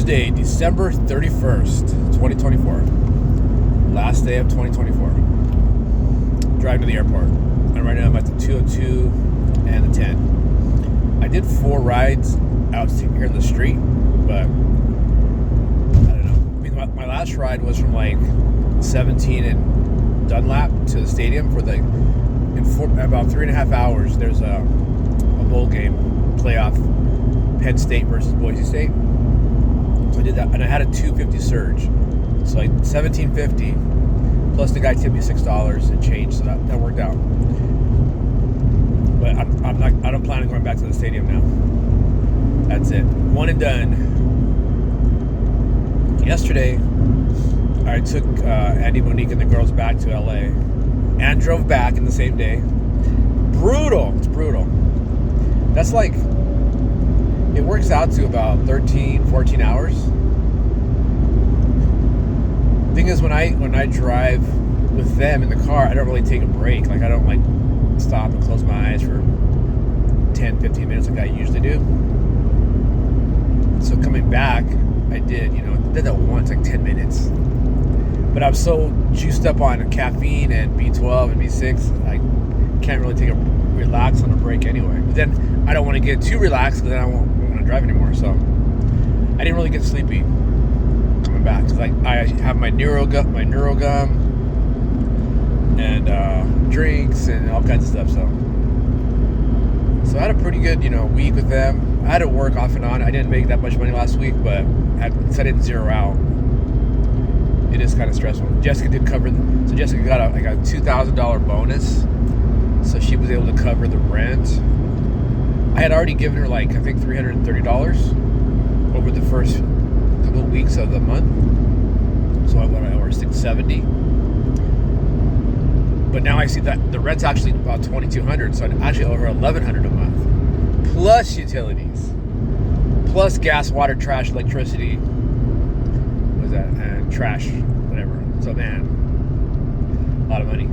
Tuesday, December 31st, 2024. Last day of 2024. Driving to the airport. And right now I'm at the 202 and the 10. I did 4 rides out here in the street, but I don't know. I mean, my last ride was from like 17 and Dunlap to the stadium for about 3.5 hours. There's a bowl game, playoff, Penn State versus Boise State. So I did that, and I had a 250 surge, so like 1750 plus the guy tipped me $6 and change, so that worked out. But I don't plan on going back to the stadium now. That's it, one and done. Yesterday I took Andy, Monique, and the girls back to LA and drove back in the same day. Brutal. It's brutal. That's like, it works out to about 13, 14 hours. The thing is, when I drive with them in the car, I don't really take a break. Like, I don't like stop and close my eyes for 10, 15 minutes like I usually do. So coming back, I did that once, like 10 minutes. But I'm so juiced up on caffeine and B12 and B6, I can't really relax on a break anyway. But then I don't want to get too relaxed because then I won't want to drive anymore. So I didn't really get sleepy coming back. Cause like I have my NeuroGum and drinks and all kinds of stuff. So I had a pretty good week with them. I had to work off and on. I didn't make that much money last week, but I didn't zero out. It is kind of stressful. Jessica did cover, so Jessica got a $2,000 bonus, so she was able to cover the rent. I had already given her like I think $330 over the first couple of weeks of the month, so I went over $670. But now I see that the rent's actually about $2,200, so I'm actually over $1,100 a month, plus utilities, plus gas, water, trash, electricity. What is that? And trash, whatever. So man, a lot of money.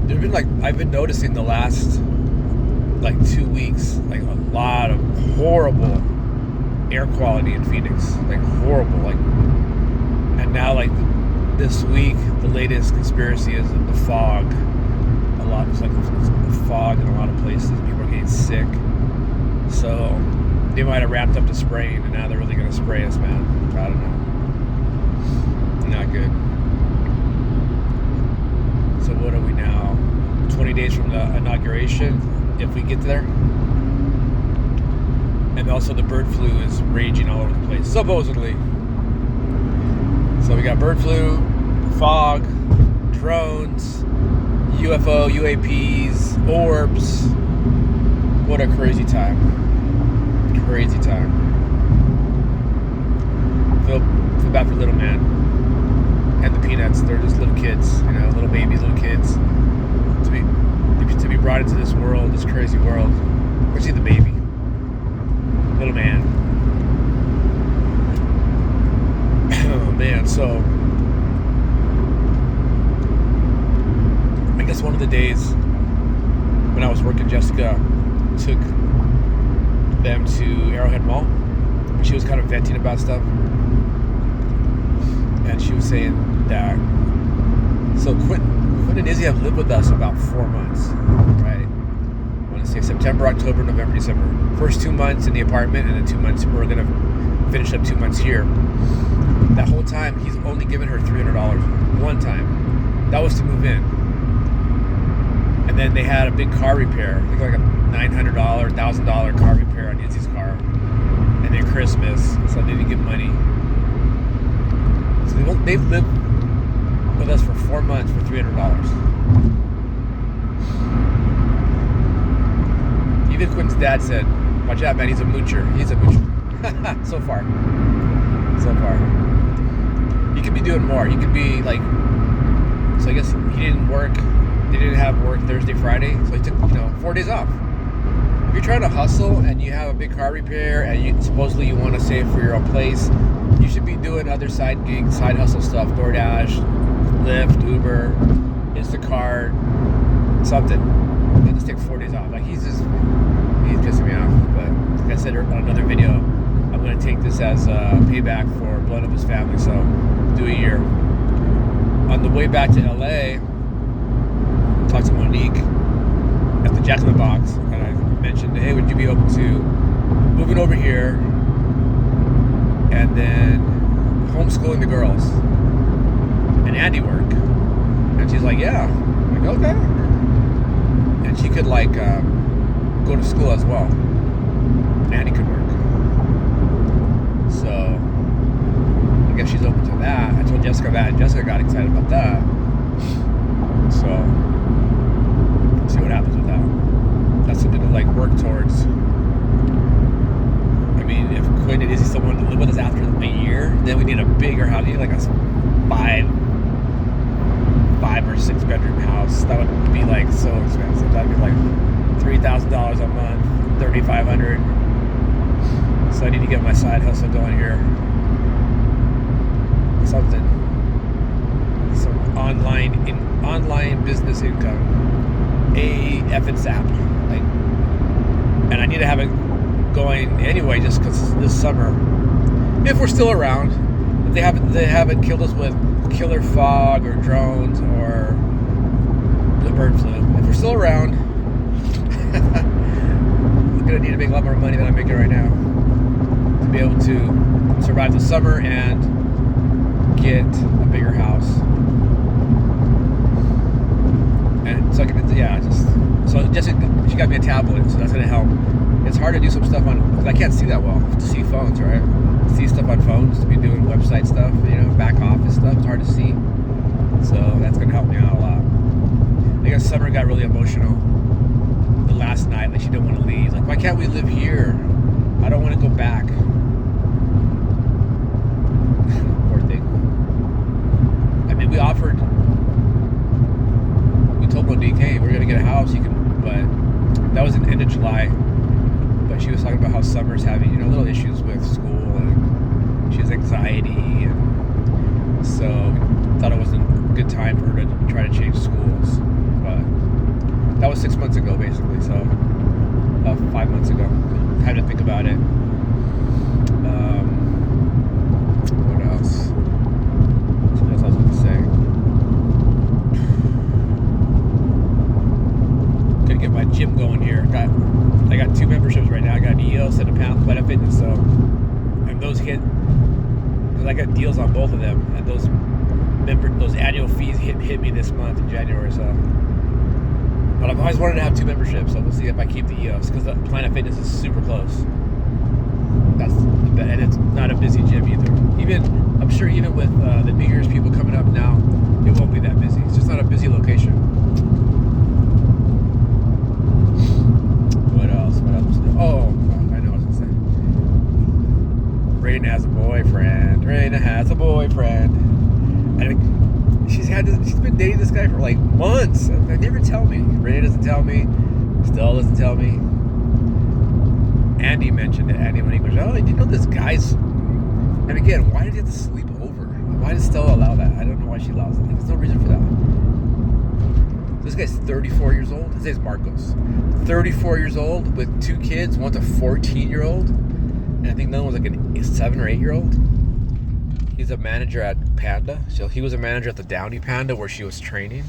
There's been I've been noticing the last 2 weeks, a lot of horrible air quality in Phoenix, horrible, and now this week the latest conspiracy is the fog. A lot, it's the fog in a lot of places. People are getting sick, so they might have ramped up the spraying, and now they're really going to spray us, man. I don't know. Not good. So what are we now? 20 days from the inauguration, if we get there. And also the bird flu is raging all over the place, supposedly. So we got bird flu, fog, drones, UFO, UAPs, orbs. What a crazy time. Crazy time. Feel bad for little man and the Peanuts. They're just little kids, little babies, little kids, to be brought into this world, this crazy world. Especially the baby, little man. Oh man. So I guess one of the days when I was working, Jessica took them to Arrowhead Mall. She was kind of venting about stuff, and she was saying that Quentin and Izzy have lived with us about 4 months, right? I want to say September, October, November, December. First 2 months in the apartment, and then 2 months, we're going to finish up 2 months here. That whole time he's only given her $300 one time. That was to move in. And then they had a big car repair, I think like a $900, $1,000 car repair on Izzy's car. And then Christmas, so they didn't give money. So they've lived with us for 4 months for $300. Even Quentin's dad said, "Watch out, man, he's a moocher." He's a moocher. So far. He could be doing more. He could be so I guess he didn't work. They didn't have work Thursday, Friday, so he took 4 days off. If you're trying to hustle and you have a big car repair and supposedly you want to save for your own place, you should be doing other side gigs, side hustle stuff, DoorDash, Lyft, Uber, Instacart, something. You just take 4 days off. He's pissing me off, but like I said on another video, I'm going to take this as payback for blowing up his family. So do a year. On the way back to LA, talked to Monique at the Jack in the Box, and I mentioned, hey, would you be open to moving over here and then homeschooling the girls and Andy work? And she's like, yeah. I'm like, okay. And she could like go to school as well. And Andy could work. So I guess she's open to that. I told Jessica that, and Jessica got excited about that. So see what happens with that. That's something to like work towards. I mean, if Quinn and Izzy still want to live with us after a year, then we need a bigger house. We need like a 5 or 6 bedroom house. That would be like so expensive. That'd be like $3,000 a month, $3,500. So I need to get my side hustle going here. Something, some online business income, effing sap. Like, and I need to have it going anyway, just because this summer, if we're still around, if they haven't killed us with killer fog or drones or the bird flu. If we're still around, I'm gonna need to make a lot more money than I'm making right now to be able to survive the summer and get a bigger house. And so I can, so Jessica, she got me a tablet, so that's gonna help. It's hard to do some stuff because I can't see that well, to see phones, right? See stuff on phones, to be doing website stuff, back office stuff, it's hard to see. So that's gonna help me out a lot. I guess Summer got really emotional the last night, like she didn't want to leave. Like, why can't we live here? I don't want to go back. Poor thing. I mean, we told Monique, hey, we're gonna get a house, but that was in the end of July. But she was talking about how Summer's having, little issues with school, and she has anxiety, and so we thought it wasn't a good time for her to try to change schools. But that was 6 months ago, basically, so 5 months ago. I had to think about it. What else? Something else I was going to say. Gonna get my gym going here. I got 2 memberships right now. I got an EOS and a Planet Fitness, so, and those hit, because I got deals on both of them, and those annual fees hit me this month in January, so. But I've always wanted to have 2 memberships, so we'll see if I keep the EOS, because the Planet Fitness is super close. And it's not a busy gym either. I'm sure even with the New Year's people coming up now, it won't be that busy. It's just not a busy location. What else? Oh, I know what I was going to say. Raina has a boyfriend. And she's been dating this guy for like months. They never tell me. Raina doesn't tell me. Stella doesn't tell me. Andy mentioned it. Andy, when he goes, oh, did you know this guy's... And again, why did he have to sleep over? Why does Stella allow that? I don't know why she allows it. There's no reason for that. This guy's 34 years old. His name's Marcos. 34 years old with 2 kids. One's a 14-year-old. And I think another one's like a 7 or 8-year-old. He's a manager at Panda. So he was a manager at the Downey Panda where she was training.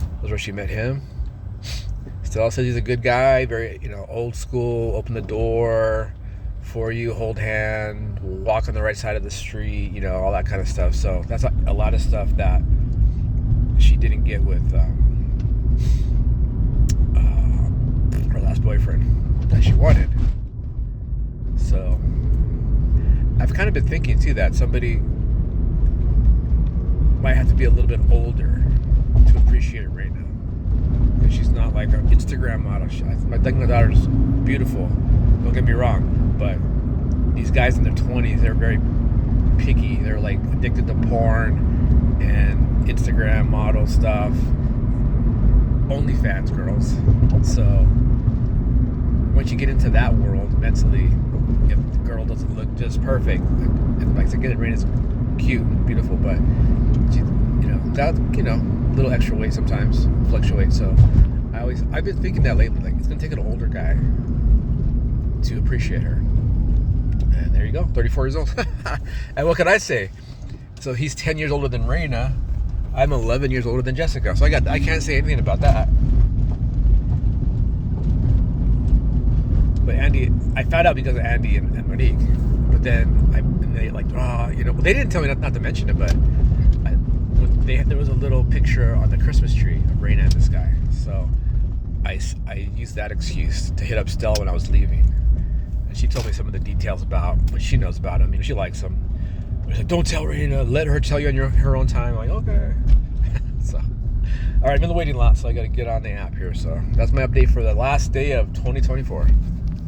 That was where she met him. Stella says he's a good guy, very, old school, open the door for you, hold hand, walk on the right side of the street, all that kind of stuff. So that's a lot of stuff that she didn't get with her last boyfriend that she wanted. So I've kind of been thinking too that somebody might have to be a little bit older to appreciate it right now. Because she's not like an Instagram model. I think my daughter's beautiful, don't get me wrong, but these guys in their 20s, they're very picky. They're like addicted to porn and Instagram model stuff. OnlyFans girls. So once you get into that world mentally, if the girl doesn't look just perfect, and like I said, Raina's cute, beautiful, but she, got a little extra weight sometimes, fluctuates. So I've been thinking that lately, like it's gonna take an older guy to appreciate her. And there you go, 34 years old. And what can I say? So he's 10 years older than Raina. I'm 11 years older than Jessica. So I can't say anything about that. But Andy, I found out because of Andy and Monique. But then they like, they didn't tell me not to mention it, but there was a little picture on the Christmas tree of Raina and this guy. So I used that excuse to hit up Stella when I was leaving. And she told me some of the details about what she knows about him. She likes him. I was like, don't tell Raina, let her tell you on her own time. I'm like, okay. So, all right, I'm in the waiting lot, so I got to get on the app here. So that's my update for the last day of 2024.